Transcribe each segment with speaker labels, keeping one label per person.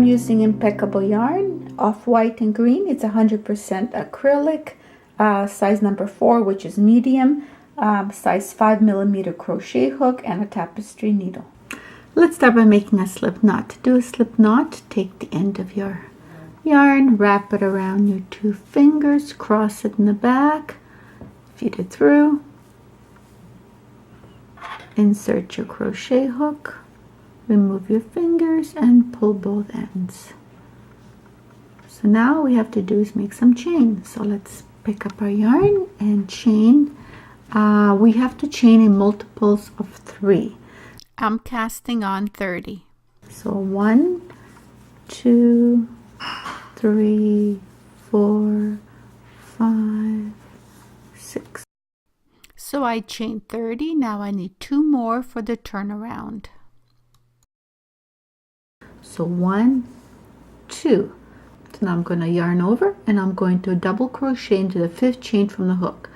Speaker 1: using impeccable yarn, off-white and green. It's 100% acrylic, size number 4, which is medium, size 5mm crochet hook, and a tapestry needle. Let's start by making a slip knot. To do a slip knot, take the end of your yarn, wrap it around your 2 fingers, cross it in the back, feed it through, insert your crochet hook, remove your fingers, and pull both ends. So now all we have to do is make some chain. So let's pick up our yarn and chain. We have to chain in multiples of 3. I'm casting on 30. So 1, 2, 3, 4, 5, 6. So I chained 30. Now I need 2 more for the turnaround. So 1, 2. So now I'm going to yarn over and I'm going to double crochet into the 5th chain from the hook.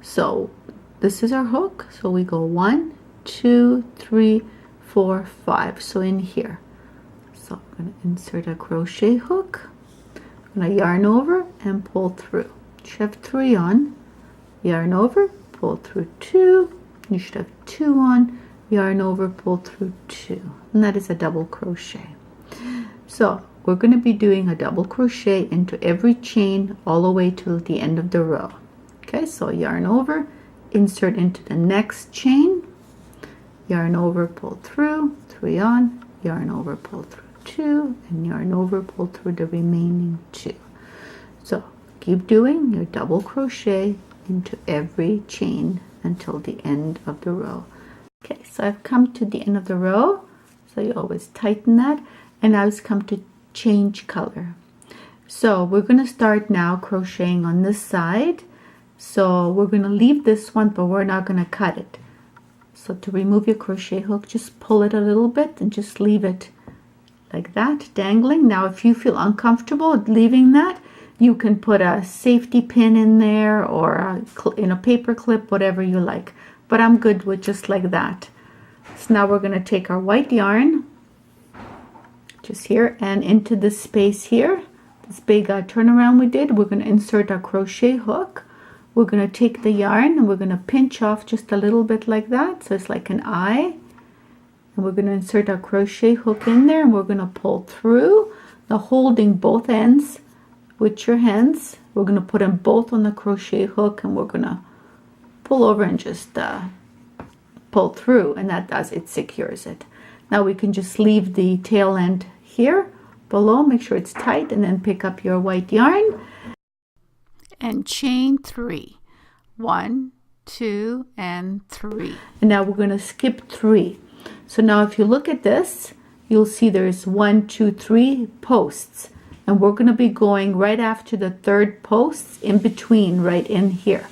Speaker 1: So this is our hook. So we go 1, 2, 3, 4, 5. So in here. So I'm going to insert a crochet hook. I'm going to yarn over and pull through. You should have 3 on. Yarn over, pull through 2. You should have 2 on. Yarn over, pull through 2. And that is a double crochet. So we're going to be doing a double crochet into every chain all the way to the end of the row. Okay, so yarn over, insert into the next chain, yarn over, pull through, 3 on, yarn over, pull through 2, and yarn over, pull through the remaining 2. So keep doing your double crochet into every chain until the end of the row. Okay, so I've come to the end of the row, so you always tighten that. And now it's come to change color. So we're going to start now crocheting on this side. So we're going to leave this one, but we're not going to cut it. So to remove your crochet hook, just pull it a little bit and just leave it like that, dangling. Now if you feel uncomfortable leaving that, you can put a safety pin in there or a paper clip, whatever you like. But I'm good with just like that. So now we're going to take our white yarn, just here, and into this space here, this big turnaround we did, we're going to insert our crochet hook. We're going to take the yarn and we're going to pinch off just a little bit like that, so it's like an eye, and we're going to insert our crochet hook in there, and we're going to pull through, now holding both ends with your hands. We're going to put them both on the crochet hook, and we're going to pull over and just pull through, and that does it, secures it. Now we can just leave the tail end here below, make sure it's tight, and then pick up your white yarn and chain 3. 1, 2, and 3. And now we're going to skip 3. So now if you look at this, you'll see there's 1, 2, 3 posts, and we're going to be going right after the 3rd posts in between, right in here.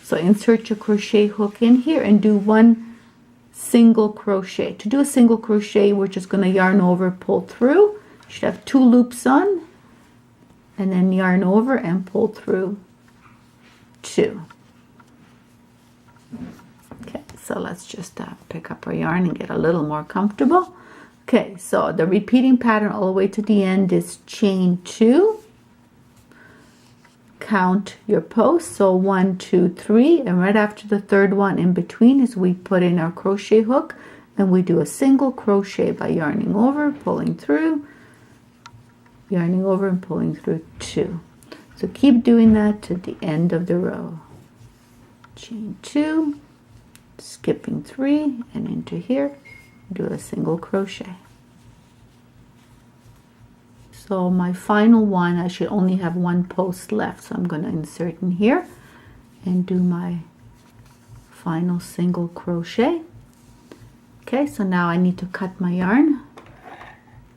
Speaker 1: So insert your crochet hook in here and do 1 single crochet. To do a single crochet, we're just going to yarn over, pull through. You should have 2 loops on, and then yarn over and pull through 2. Okay, so let's just pick up our yarn and get a little more comfortable. Okay, so the repeating pattern all the way to the end is chain 2. Count your posts, so 1, 2, 3, and right after the 3rd one in between is we put in our crochet hook, and we do a single crochet by yarning over, pulling through, yarning over, and pulling through 2. So keep doing that to the end of the row. Chain 2, skipping 3, and into here, do a single crochet. So my final one, I should only have 1 post left, so I'm going to insert in here and do my final single crochet. Okay, so now I need to cut my yarn.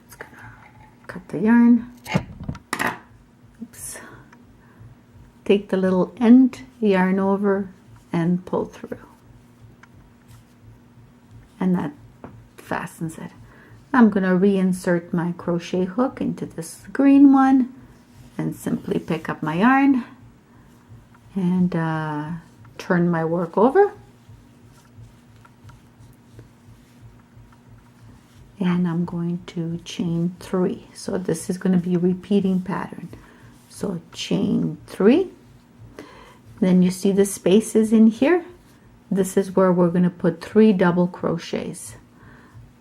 Speaker 1: Just gonna cut the yarn. Oops. Take the little end, yarn over, and pull through, and that fastens it. I'm going to reinsert my crochet hook into this green one and simply pick up my yarn and turn my work over and I'm going to chain 3. So this is going to be a repeating pattern. So chain 3, then you see the spaces in here. This is where we're going to put 3 double crochets.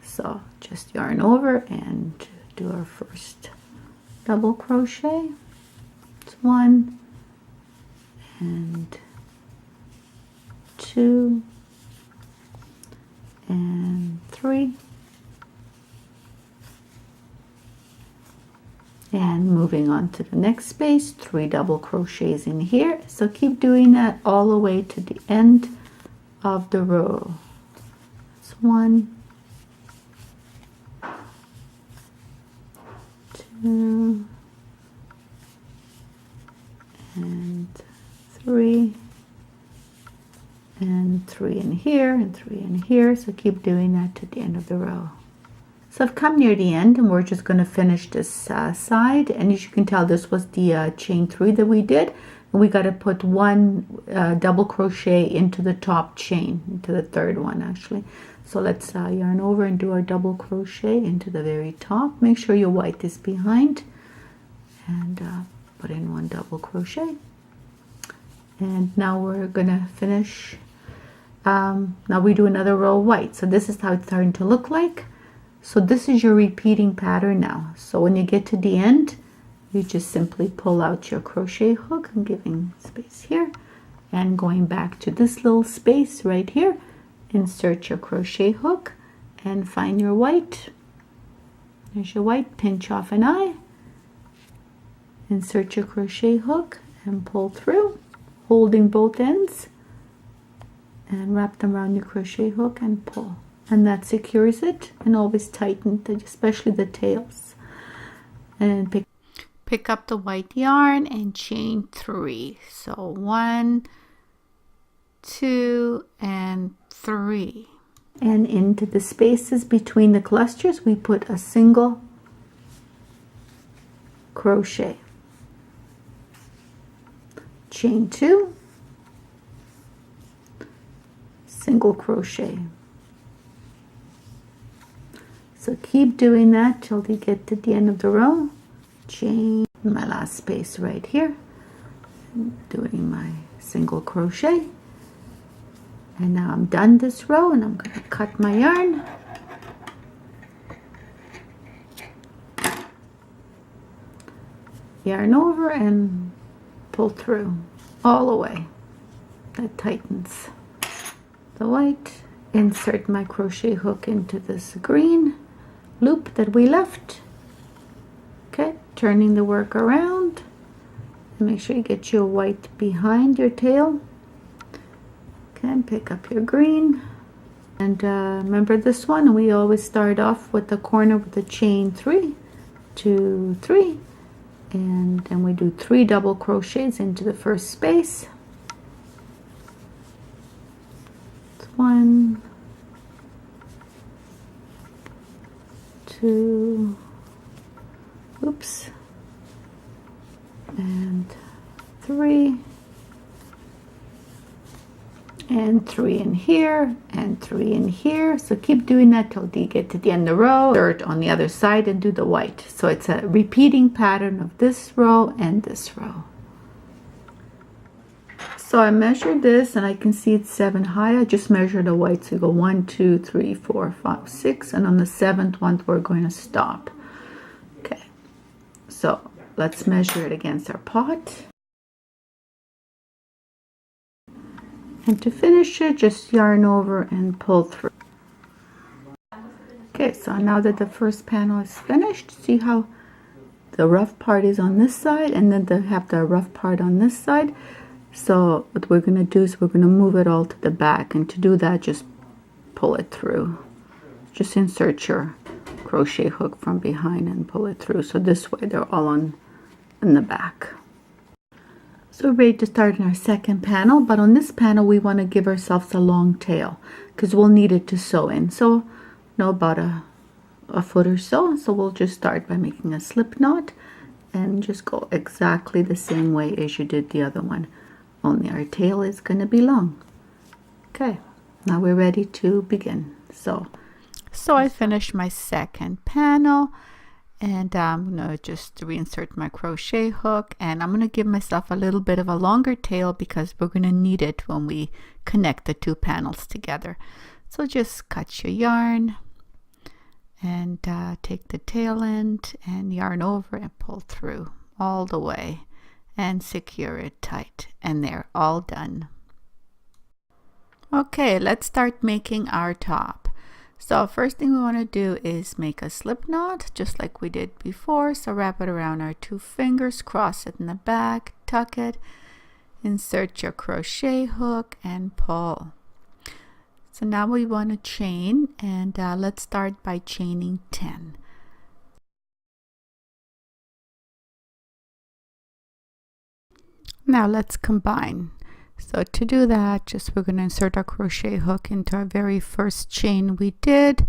Speaker 1: So just yarn over and do our first double crochet. It's 1 and 2 and 3, and moving on to the next space, 3 double crochets in here. So keep doing that all the way to the end of the row. It's 1, 2 and 3 and 3 in here and 3 in here. So keep doing that to the end of the row. So I've come near the end, and we're just going to finish this side. And as you can tell, this was the chain 3 that we did. And we got to put 1 double crochet into the top chain, into the 3rd one actually. So let's yarn over and do our double crochet into the very top. Make sure your white is behind, and put in 1 double crochet. And now we're gonna finish. Now we do another row of white. So this is how it's starting to look like. So this is your repeating pattern now. So when you get to the end, you just simply pull out your crochet hook. I'm giving space here and going back to this little space right here. Insert your crochet hook and find your white. There's your white. Pinch off an eye. Insert your crochet hook and pull through, holding both ends, and wrap them around your crochet hook and pull. And that secures it, and always tighten, especially the tails. And pick up the white yarn and chain 3. So 1, 2, and 3. And into the spaces between the clusters, we put a single crochet. Chain 2, single crochet. So keep doing that till you get to the end of the row. Chain my last space right here, doing my single crochet. And now I'm done this row, and I'm going to cut my yarn. Yarn over and pull through all the way. That tightens the white. Insert my crochet hook into this green loop that we left. Okay, turning the work around, and make sure you get your white behind your tail. Okay, and pick up your green, and remember this one, we always start off with the corner with the chain 3, 2, 3, and then we do 3 double crochets into the first space. 1, 2, oops, and 3, and 3 in here, and 3 in here. So keep doing that till you get to the end of the row. Insert on the other side and do the white. So it's a repeating pattern of this row and this row. So I measured this, and I can see it's 7 high. I just measured the white. So you go 1, 2, 3, 4, 5, 6, and on the 7th one we're going to stop. Okay, so let's measure it against our pot. And to finish it, just yarn over and pull through. Okay, so now that the first panel is finished, see how the rough part is on this side, and then they have the rough part on this side. So what we're going to do is we're going to move it all to the back, and to do that, just pull it through. Just insert your crochet hook from behind and pull it through. So this way they're all in the back. So we're ready to start in our second panel, but on this panel we want to give ourselves a long tail because we'll need it to sew in. So about a foot or so. So we'll just start by making a slip knot and just go exactly the same way as you did the other one. Only our tail is going to be long. Okay, now we're ready to begin. So So I finished my second panel, and I'm going to just reinsert my crochet hook, and I'm going to give myself a little bit of a longer tail because we're going to need it when we connect the two panels together. So just cut your yarn and take the tail end and yarn over and pull through all the way and secure it tight, and they're all done. Okay, let's start making our top. So first thing we want to do is make a slip knot just like we did before. So wrap it around our two fingers, cross it in the back, tuck it, insert your crochet hook and pull. So now we want to chain, and let's start by chaining 10. Now let's combine. So to do that, we're going to insert our crochet hook into our very first chain we did,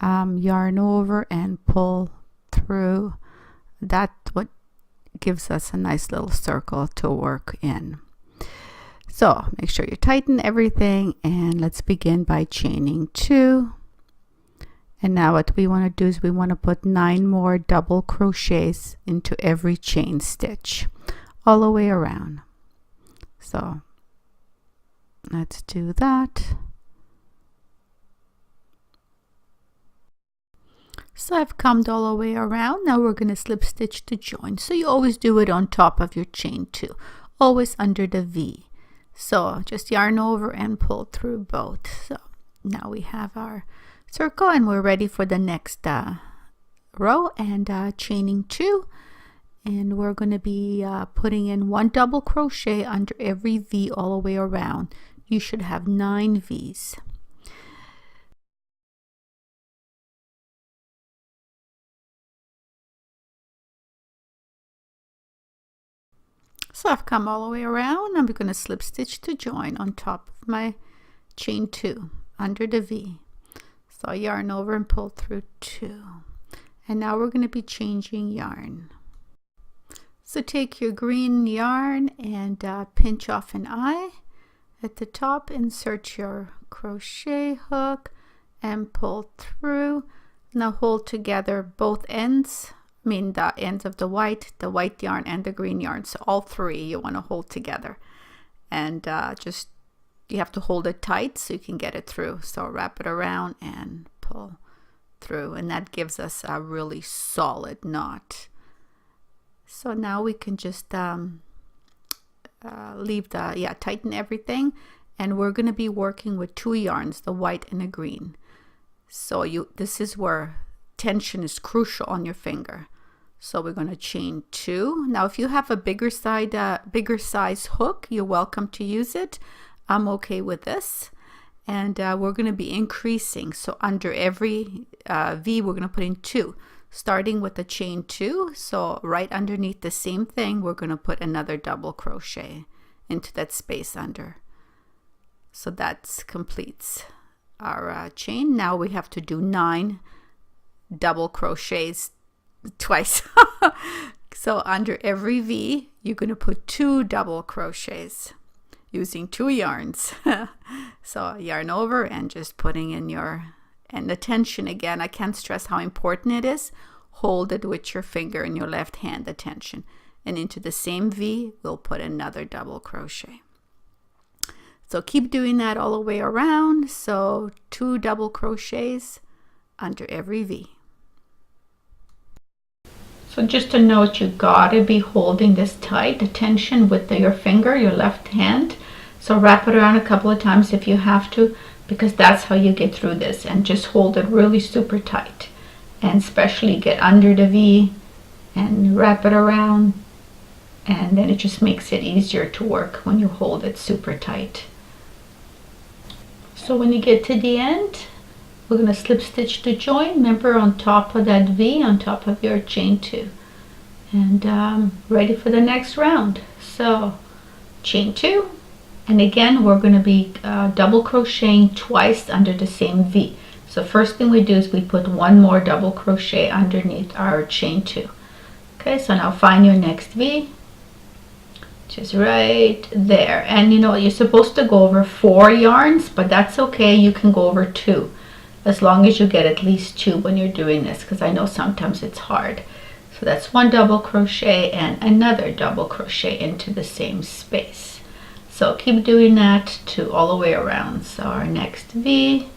Speaker 1: yarn over and pull through. That's what gives us a nice little circle to work in. So make sure you tighten everything, and let's begin by chaining 2. And now what we want to do is we want to put 9 more double crochets into every chain stitch all the way around. So let's do that. So I've combed all the way around. Now we're going to slip stitch to join. So you always do it on top of your chain 2, always under the V. So just yarn over and pull through both. So now we have our circle, and we're ready for the next row, and chaining 2. And we're going to be putting in 1 double crochet under every V all the way around. You should have 9 V's. So I've come all the way around. I'm going to slip stitch to join on top of my chain 2 under the V. So yarn over and pull through 2. And now we're going to be changing yarn. So take your green yarn and pinch off an eye at the top, insert your crochet hook and pull through. Now hold together both ends, the ends of the white yarn and the green yarn. So all 3 you want to hold together, and you have to hold it tight so you can get it through. So wrap it around and pull through, and that gives us a really solid knot. So now we can just tighten everything, and we're going to be working with 2 yarns, the white and the green. So this is where tension is crucial on your finger. So we're going to chain 2. Now if you have a bigger size hook, you're welcome to use it. I'm okay with this, and we're going to be increasing. So under every V we're going to put in 2. Starting with the chain 2, so right underneath the same thing, we're going to put another double crochet into that space under. So that completes our chain. Now we have to do 9 double crochets twice. So under every V, you're going to put 2 double crochets using 2 yarns. So yarn over and just putting in and the tension again, I can't stress how important it is. Hold it with your finger in your left hand, the tension. And into the same V, we'll put another double crochet. So keep doing that all the way around. So 2 double crochets under every V. So just to note, you gotta be holding this tight, the tension with your finger, your left hand. So wrap it around a couple of times if you have to, because that's how you get through this, and just hold it really super tight, and especially get under the V and wrap it around, and then it just makes it easier to work when you hold it super tight. So when you get to the end, we're going to slip stitch to join, remember, on top of that V, on top of your chain 2, and ready for the next round. So chain 2, and again we're going to be double crocheting twice under the same V. So first thing we do is we put 1 more double crochet underneath our chain 2. Okay, so now find your next V, just right there. And you know, you're supposed to go over 4 yarns, but that's okay, you can go over 2. as long as you get at least 2 when you're doing this, because I know sometimes it's hard. So that's 1 double crochet and another double crochet into the same space. So keep doing that to all the way around. So our next V,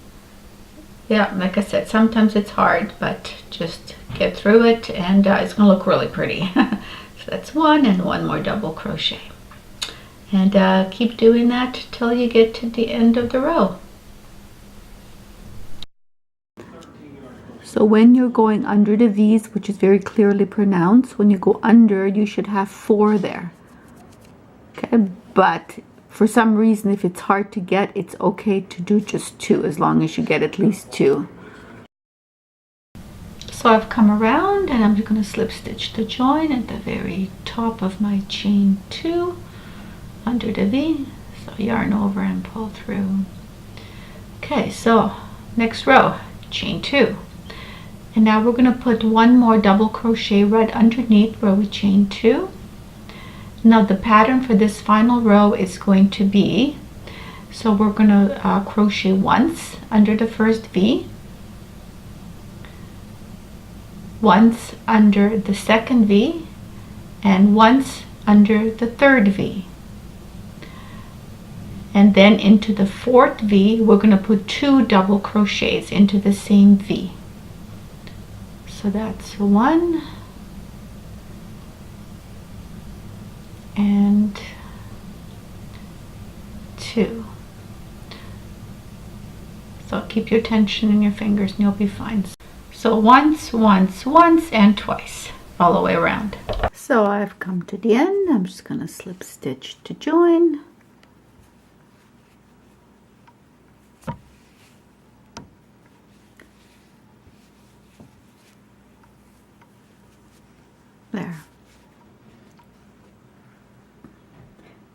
Speaker 1: yeah, like I said, sometimes it's hard, but just get through it and it's gonna look really pretty. So that's 1 and 1 more double crochet. And keep doing that till you get to the end of the row. So when you're going under the V's, which is very clearly pronounced, when you go under, you should have 4 there. Okay, but for some reason, if it's hard to get, it's okay to do just 2, as long as you get at least 2. So I've come around and I'm just going to slip stitch the join at the very top of my chain 2 under the V. So yarn over and pull through. Okay, so next row, chain 2. And now we're going to put 1 more double crochet right underneath where we chain 2. Now the pattern for this final row is going to be, so we're going to crochet once under the first V, once under the second V, and once under the third V. And then into the fourth V, we're going to put 2 double crochets into the same V. So that's 1 and 2. So keep your tension in your fingers and you'll be fine. So once, once, once, and twice, all the way around. So I've come to the end. I'm just going to slip stitch to join. There.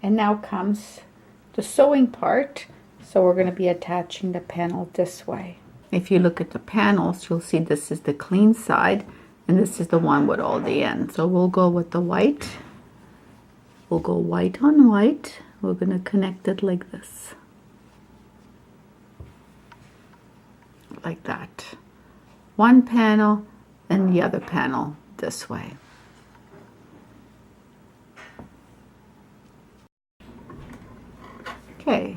Speaker 1: And now comes the sewing part. So we're going to be attaching the panel this way. If you look at the panels, you'll see this is the clean side and this is the one with all the ends. So we'll go with the white. We'll go white on white. We're going to connect it like this. Like that. One panel and the other panel this way. Okay,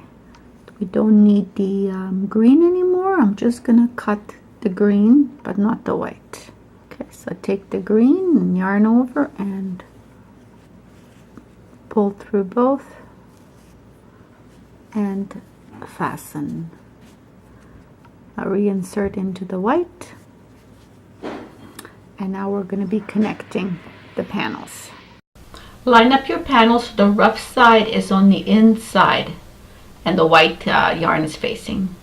Speaker 1: we don't need the green anymore. I'm just gonna cut the green, but not the white. Okay, so take the green and yarn over and pull through both and fasten. Now reinsert into the white. And now we're gonna be connecting the panels. Line up your panels so the rough side is on the inside and the white yarn is facing.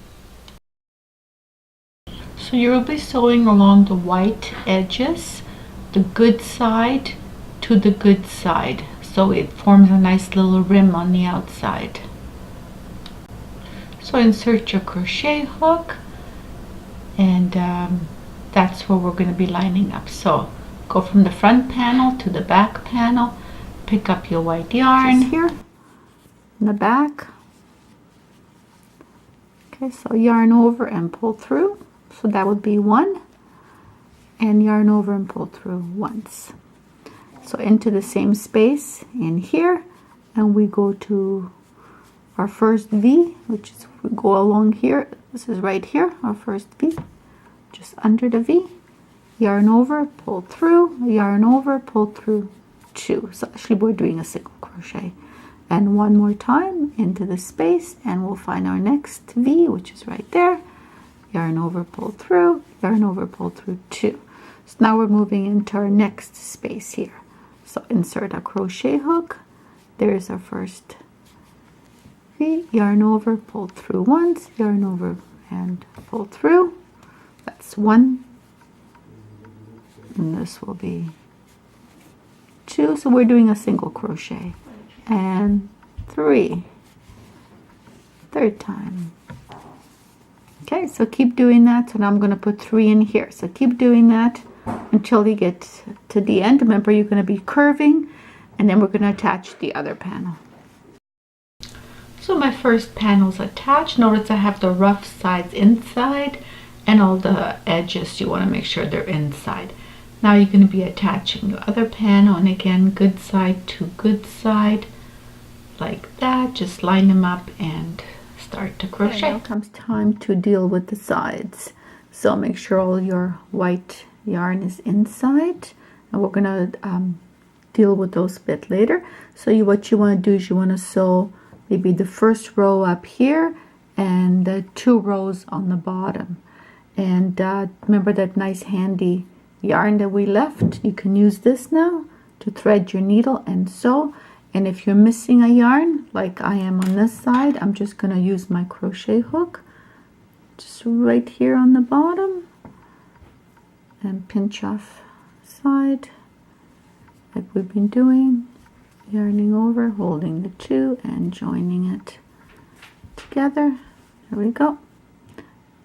Speaker 1: So you'll be sewing along the white edges, the good side to the good side, so it forms a nice little rim on the outside. So insert your crochet hook and that's where we're going to be lining up. So go from the front panel to the back panel, pick up your white yarn here in the back. Okay, so yarn over and pull through. So that would be 1, and yarn over and pull through once. So into the same space in here, and we go to our first V, which is, we go along here. This is right here, our first V. Just under the V, yarn over, pull through, yarn over, pull through 2. So actually we're doing a single crochet. And 1 more time into the space, and we'll find our next V, which is right there. Yarn over, pull through, yarn over, pull through 2. So now we're moving into our next space here. So insert a crochet hook. There's our first V, yarn over, pull through once, yarn over and pull through. That's 1. And this will be 2. So we're doing a single crochet. And 3. Third time. Okay, so keep doing that. So now I'm going to put 3 in here. So keep doing that until you get to the end. Remember, you're going to be curving, and then we're going to attach the other panel. So my first panel is attached. Notice I have the rough sides inside and all the edges, you want to make sure they're inside. Now you're going to be attaching your other panel, and again, good side to good side, like that. Just line them up and start to crochet. Okay, now comes time to deal with the sides. So make sure all your white yarn is inside, and we're going to deal with those a bit later. So what you want to do is you want to sew maybe the first row up here and the 2 rows on the bottom. And remember that nice handy yarn that we left? You can use this now to thread your needle and sew. And if you're missing a yarn, like I am on this side, I'm just going to use my crochet hook just right here on the bottom and pinch off side like we've been doing, yarning over, holding the 2 and joining it together. There we go.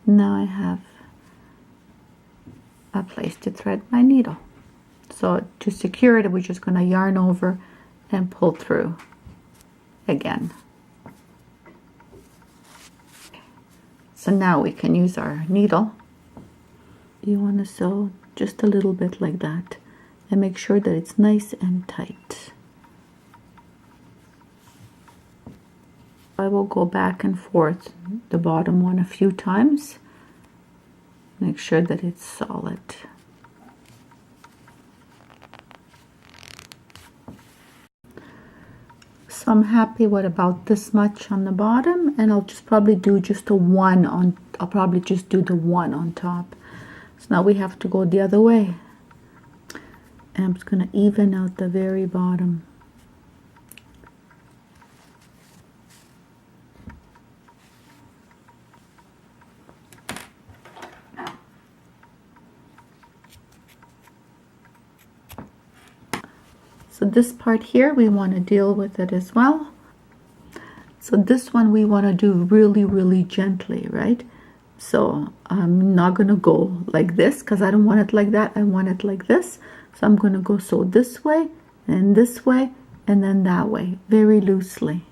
Speaker 1: Now I have a place to thread my needle. So to secure it, we're just going to yarn over and pull through again. So now we can use our needle. You want to sew just a little bit like that and make sure that it's nice and tight. I will go back and forth the bottom one a few times. Make sure that it's solid. So I'm happy with about this much on the bottom, and I'll just probably do just a 1 on, I'll probably just do the 1 on top. So now we have to go the other way. And I'm just going to even out the very bottom. So this part here, we want to deal with it as well. So this one we want to do really, really gently, right? So I'm not going to go like this because I don't want it like that. I want it like this. So I'm going to go sew this way and then that way, very loosely.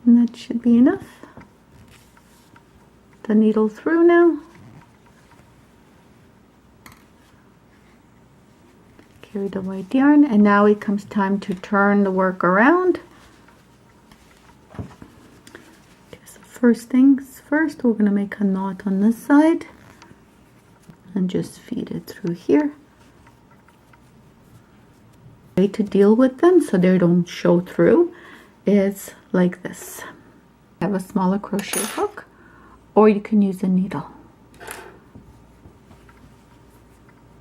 Speaker 1: And that should be enough. The needle through now. Carry the white yarn, and now it comes time to turn the work around. Okay, so first things first, we're going to make a knot on this side and just feed it through here. The way to deal with them so they don't show through is like this. I have a smaller crochet hook, or you can use a needle.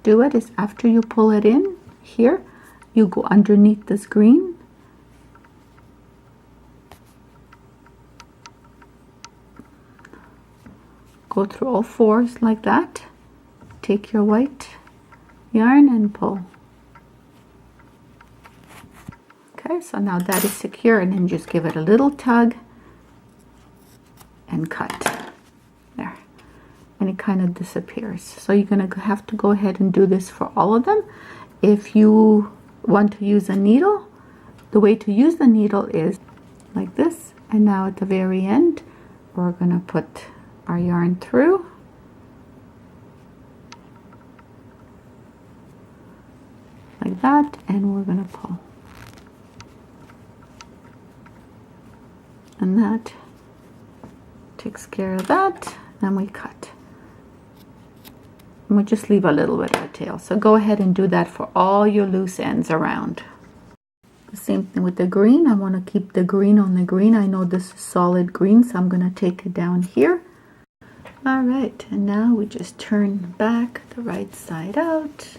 Speaker 1: Do it is after you pull it in here, you go underneath this green, go through all 4s like that, take your white yarn and pull. Okay, so now that is secure, and then just give it a little tug and cut there, and it kind of disappears. So you're going to have to go ahead and do this for all of them. If you want to use a needle, the way to use the needle is like this, and now at the very end we're going to put our yarn through like that, and we're going to pull. And that takes care of that. Then we cut. And we just leave a little bit of a tail. So go ahead and do that for all your loose ends around. The same thing with the green. I want to keep the green on the green. I know this is solid green, so I'm going to take it down here. All right, and now we just turn back the right side out.